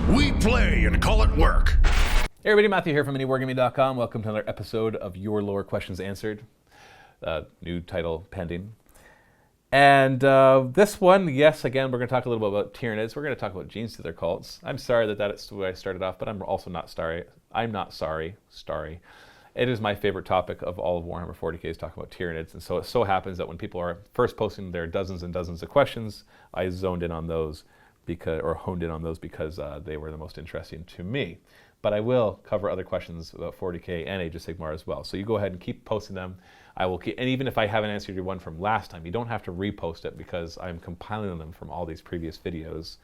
We play and call it work. Hey everybody, Matthew here from MiniWarGaming.com. Welcome to another episode of Your Lore Questions Answered. New title pending. And this one, yes, again, we're going to talk a little bit about Tyranids. We're going to talk about Genestealer Cults. I'm sorry that's the way I started off, but I'm also not sorry. I'm not sorry. It is my favorite topic of all of Warhammer 40k is talking about Tyranids. And so it so happens that when people are first posting their dozens and dozens of questions, I zoned in on those honed in on those because they were the most interesting to me. But I will cover other questions about 40k and Age of Sigmar as well. So you go ahead and keep posting them. I will keep, and even if I haven't answered your one from last time, you don't have to repost it because I'm compiling them from all these previous videos.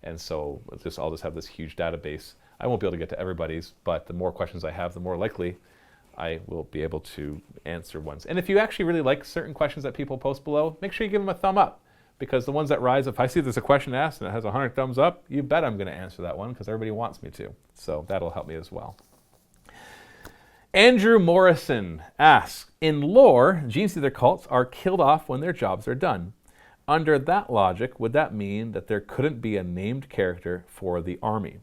And so I'll just have this huge database. I won't be able to get to everybody's, but the more questions I have, the more likely I will be able to answer ones. And if you actually really like certain questions that people post below, make sure you give them a thumb up. Because the ones that rise, if I see there's a question asked and it has 100 thumbs up, you bet I'm going to answer that one because everybody wants me to. So that'll help me as well. Andrew Morrison asks, in lore, Genestealer cults are killed off when their jobs are done. Under that logic, would that mean that there couldn't be a named character for the army?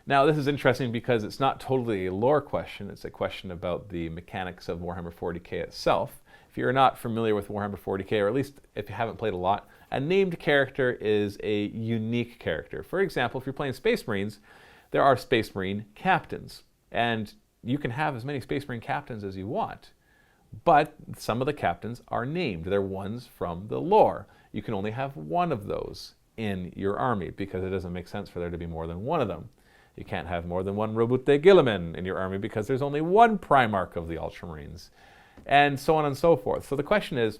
Now, this is interesting because it's not totally a lore question. It's a question about the mechanics of Warhammer 40k itself. If you're not familiar with Warhammer 40k, or at least if you haven't played a lot, a named character is a unique character. For example, if you're playing Space Marines, there are Space Marine captains. And you can have as many Space Marine captains as you want. But some of the captains are named. They're ones from the lore. You can only have one of those in your army because it doesn't make sense for there to be more than one of them. You can't have more than one Robot de Guilliman in your army because there's only one Primarch of the Ultramarines. And so on and so forth. So the question is,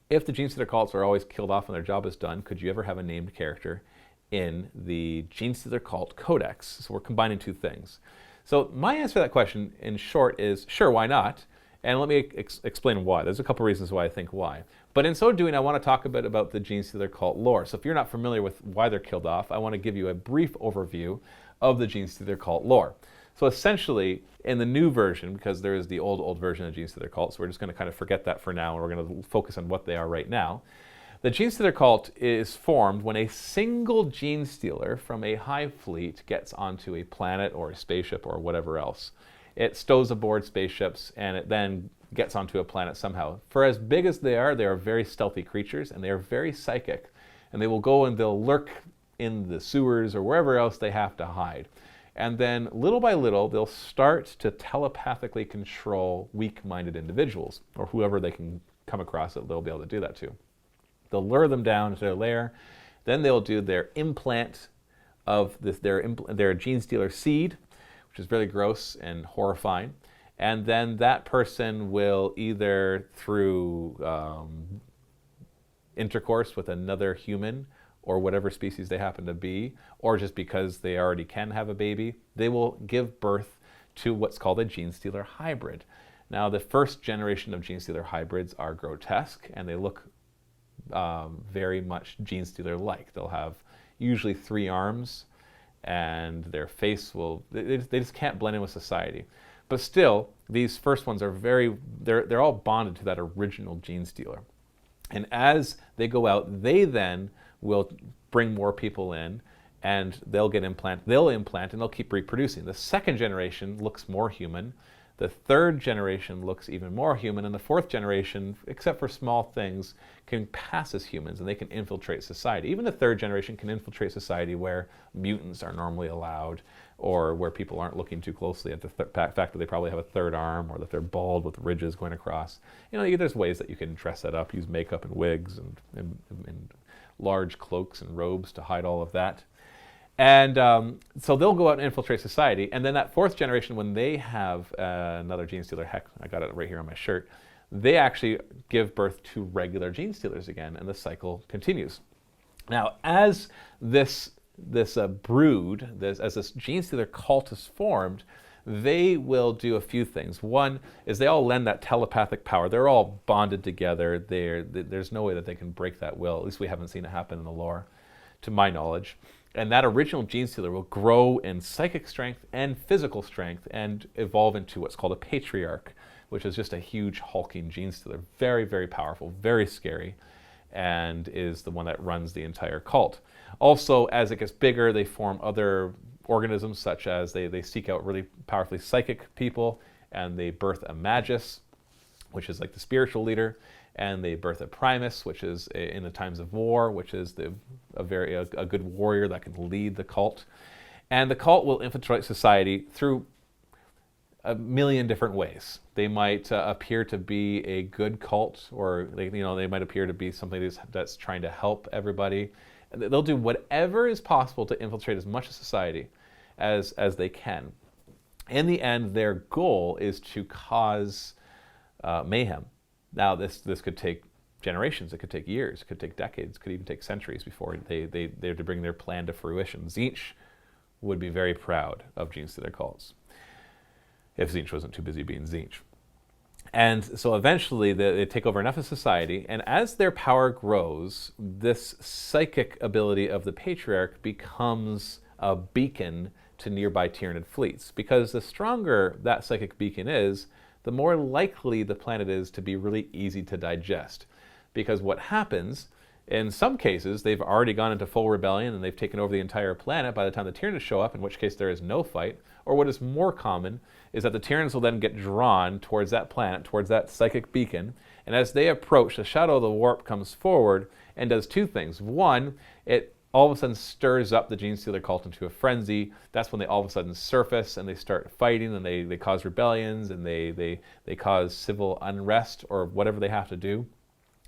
if the Genestealer cults are always killed off when their job is done, could you ever have a named character in the Genestealer Cult Codex? So we're combining two things. So my answer to that question, in short, is sure, why not? And let me explain why. There's a couple reasons why I think why. But in so doing, I want to talk a bit about the Genestealer Cult lore. So if you're not familiar with why they're killed off, I want to give you a brief overview of the Genestealer Cult lore. So essentially, in the new version, because there is the old version of Genestealer Cults, so we're just going to kind of forget that for now, and we're going to focus on what they are right now. The Genestealer Cult is formed when a single Genestealer from a hive fleet gets onto a planet or a spaceship or whatever else. It stows aboard spaceships, and it then gets onto a planet somehow. For as big as they are very stealthy creatures, and they are very psychic. And they will go and they'll lurk in the sewers or wherever else they have to hide. And then little by little, they'll start to telepathically control weak-minded individuals, or whoever they can come across that they'll be able to do that to. They'll lure them down to their lair. Then they'll do their implant of their Genestealer seed, which is really gross and horrifying. And then that person will either through intercourse with another human or whatever species they happen to be, or just because they already can have a baby, they will give birth to what's called a Genestealer hybrid. Now, the first generation of Genestealer hybrids are grotesque, and they look very much Genestealer-like. They'll have usually 3 arms, and their face they just can't blend in with society. But still, these first ones are they're all bonded to that original Genestealer. And as they go out, they then will bring more people in, and they'll implant, and they'll keep reproducing. The second generation looks more human. The third generation looks even more human, and the fourth generation, except for small things, can pass as humans, and they can infiltrate society. Even the third generation can infiltrate society where mutants are normally allowed, or where people aren't looking too closely at the fact that they probably have a third arm, or that they're bald with ridges going across. You know, there's ways that you can dress that up, use makeup and wigs and large cloaks and robes to hide all of that. And so they'll go out and infiltrate society. And then that fourth generation, when they have another Genestealer, heck, I got it right here on my shirt, they actually give birth to regular Genestealers again, and the cycle continues. Now, as this brood, as this Genestealer cult is formed, they will do a few things. One is they all lend that telepathic power. They're all bonded together. There's no way that they can break that will. At least we haven't seen it happen in the lore, to my knowledge. And that original Genestealer will grow in psychic strength and physical strength and evolve into what's called a Patriarch, which is just a huge hulking Genestealer. Very, very powerful, very scary. and is the one that runs the entire cult. Also, as it gets bigger, they form other organisms, such as they seek out really powerfully psychic people, and they birth a magus, which is like the spiritual leader, and they birth a primus, which is in the times of war, which is a good warrior that can lead the cult. And the cult will infiltrate society through a million different ways. They might appear to be a good cult, or they might appear to be something that's trying to help everybody. And they'll do whatever is possible to infiltrate as much of society as they can. In the end, their goal is to cause mayhem. Now, this could take generations, it could take years, it could take decades, it could even take centuries before they're to bring their plan to fruition. Tzeentch would be very proud of Genestealer Cults, if Tzeentch wasn't too busy being Tzeentch. And so eventually they take over enough of society, and as their power grows, this psychic ability of the Patriarch becomes a beacon to nearby Tyranid fleets. Because the stronger that psychic beacon is, the more likely the planet is to be really easy to digest. Because what happens, in some cases, they've already gone into full rebellion and they've taken over the entire planet by the time the Tyranids show up, in which case there is no fight. Or what is more common is that the Tyranids will then get drawn towards that planet, towards that psychic beacon, and as they approach, the Shadow of the Warp comes forward and does two things. One, it all of a sudden stirs up the Genestealer cult into a frenzy. That's when they all of a sudden surface and they start fighting, and they cause rebellions, and they cause civil unrest or whatever they have to do.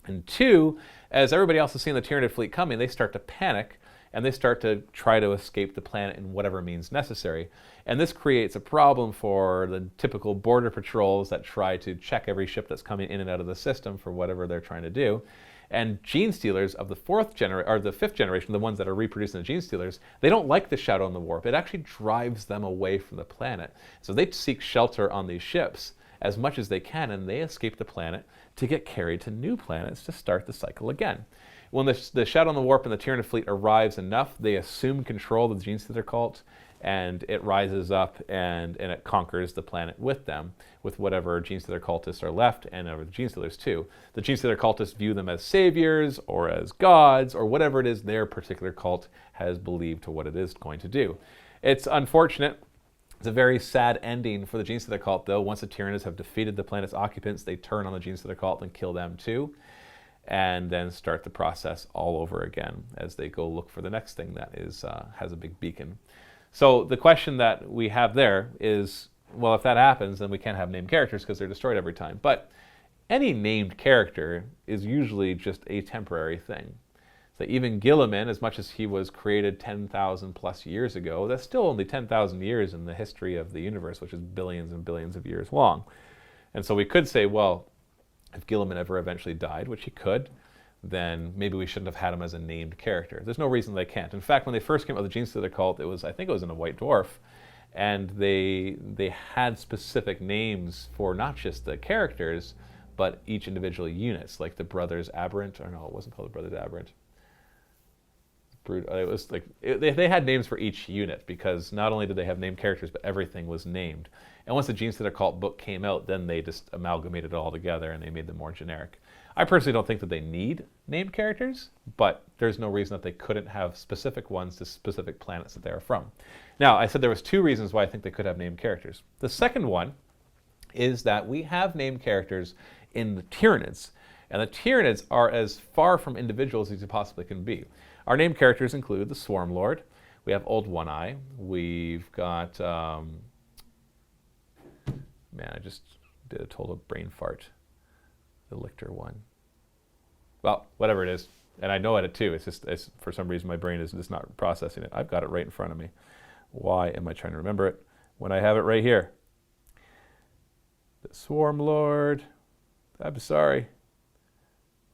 And two, as everybody else is seeing the Tyranid fleet coming, they start to panic and they start to try to escape the planet in whatever means necessary. And this creates a problem for the typical border patrols that try to check every ship that's coming in and out of the system for whatever they're trying to do. And Genestealers of the fifth generation, the ones that are reproducing the Genestealers, they don't like the Shadow and the Warp. It actually drives them away from the planet. So they seek shelter on these ships as much as they can, and they escape the planet to get carried to new planets to start the cycle again. When the Shadow and the Warp and the Tyranid fleet arrives enough, they assume control of the Genestealer cult, and it rises up and it conquers the planet with them, with whatever Genestealer cultists are left, and over the Genestealers too. The Genestealer cultists view them as saviors or as gods or whatever it is their particular cult has believed to what it is going to do. It's unfortunate. It's a very sad ending for the Genestealer cult, though. Once the Tyranids have defeated the planet's occupants, they turn on the Genestealer cult and kill them too, and then start the process all over again as they go look for the next thing that has a big beacon. So the question that we have there is, well, if that happens, then we can't have named characters because they're destroyed every time. But any named character is usually just a temporary thing. So even Guilliman, as much as he was created 10,000 plus years ago, that's still only 10,000 years in the history of the universe, which is billions and billions of years long. And so we could say, well, if Guilliman ever eventually died, which he could, then maybe we shouldn't have had him as a named character. There's no reason they can't. In fact, when they first came out with the Genestealer cult, I think it was in a White Dwarf, and they had specific names for not just the characters, but each individual units, like the Brothers Aberrant, or no, it wasn't called the Brothers Aberrant. It was like they had names for each unit, because not only did they have named characters, but everything was named. And once the Genestealer cult book came out, then they just amalgamated it all together and they made them more generic. I personally don't think that they need named characters, but there's no reason that they couldn't have specific ones to specific planets that they are from. Now, I said there was two reasons why I think they could have named characters. The second one is that we have named characters in the Tyranids, and the Tyranids are as far from individuals as you possibly can be. Our named characters include the Swarm Lord. We have Old One Eye. We've got, man, I just did a total brain fart. The Lictor one. Well, whatever it is, and I know it too. It's for some reason my brain is just not processing it. I've got it right in front of me. Why am I trying to remember it when I have it right here? The Swarm Lord. I'm sorry.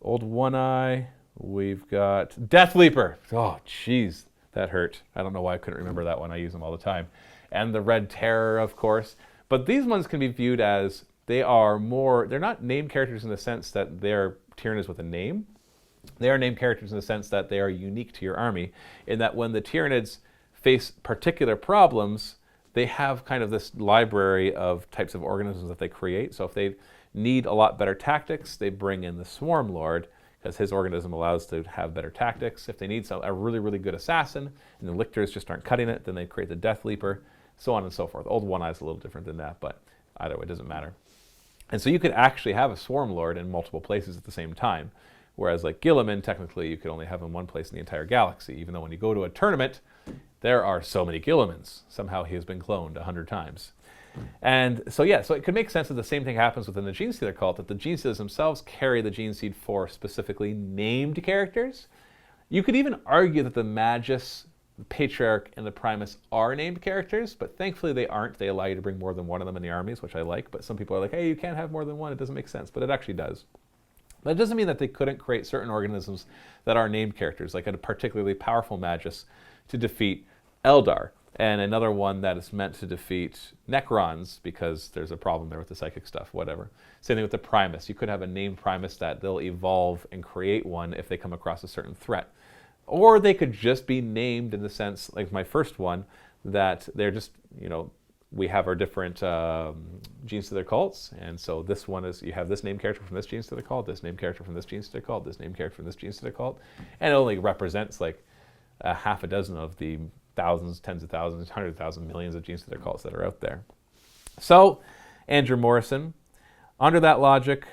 Old One Eye. We've got Death Leaper. Oh, jeez, that hurt. I don't know why I couldn't remember that one. I use them all the time. And the Red Terror, of course. But these ones can be viewed as they're not named characters in the sense that they're Tyranids with a name. They are named characters in the sense that they are unique to your army, in that when the Tyranids face particular problems, they have kind of this library of types of organisms that they create. So if they need a lot better tactics, they bring in the Swarm Lord, because his organism allows to have better tactics. If they need a really, really good assassin, and the lictors just aren't cutting it, then they create the Death Leaper, so on and so forth. Old One Eye is a little different than that, but either way, it doesn't matter. And so you could actually have a Swarm Lord in multiple places at the same time, whereas like Guilliman, technically you could only have in one place in the entire galaxy, even though when you go to a tournament, there are so many Guillimans. Somehow he has been cloned 100 times. And so yeah, so it could make sense that the same thing happens within the Genestealer cult, that the Genestealers themselves carry the gene seed for specifically named characters. You could even argue that the Magus, the Patriarch, and the Primus are named characters, but thankfully they aren't. They allow you to bring more than one of them in the armies, which I like, but some people are like, hey, you can't have more than one, it doesn't make sense, but it actually does. That doesn't mean that they couldn't create certain organisms that are named characters, like a particularly powerful Magus to defeat Eldar, and another one that is meant to defeat Necrons because there's a problem there with the psychic stuff, whatever. Same thing with the Primus. You could have a named Primus that they'll evolve and create one if they come across a certain threat. Or they could just be named in the sense, like my first one, that they're just, you know, we have our different Genestealer cults, and so this one is, you have this named character from this Genestealer cult, this named character from this Genestealer cult, this named character from this Genestealer cult, and it only represents like a half a dozen of the thousands, tens of thousands, hundreds of thousands, millions of Genestealer cults that are out there. So, Andrew Morrison, under that logic,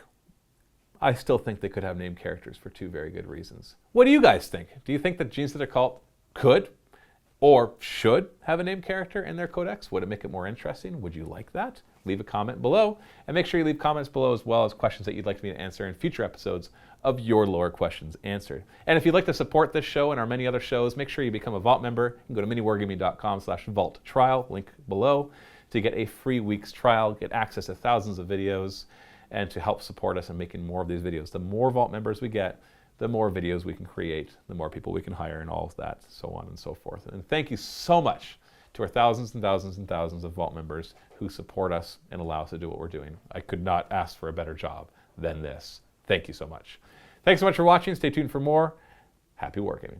I still think they could have named characters for two very good reasons. What do you guys think? Do you think that Genestealer cult could or should have a named character in their codex? Would it make it more interesting? Would you like that? Leave a comment below, and make sure you leave comments below as well as questions that you'd like me to answer in future episodes of Your Lore Questions Answered. And if you'd like to support this show and our many other shows, make sure you become a Vault member. You can go to miniwargaming.com/vault trial, link below, to get a free week's trial, get access to thousands of videos, and to help support us in making more of these videos. The more Vault members we get, the more videos we can create, the more people we can hire, and all of that, so on and so forth. And thank you so much to our thousands and thousands and thousands of Vault members who support us and allow us to do what we're doing. I could not ask for a better job than this. Thank you so much. Thanks so much for watching. Stay tuned for more. Happy wargaming.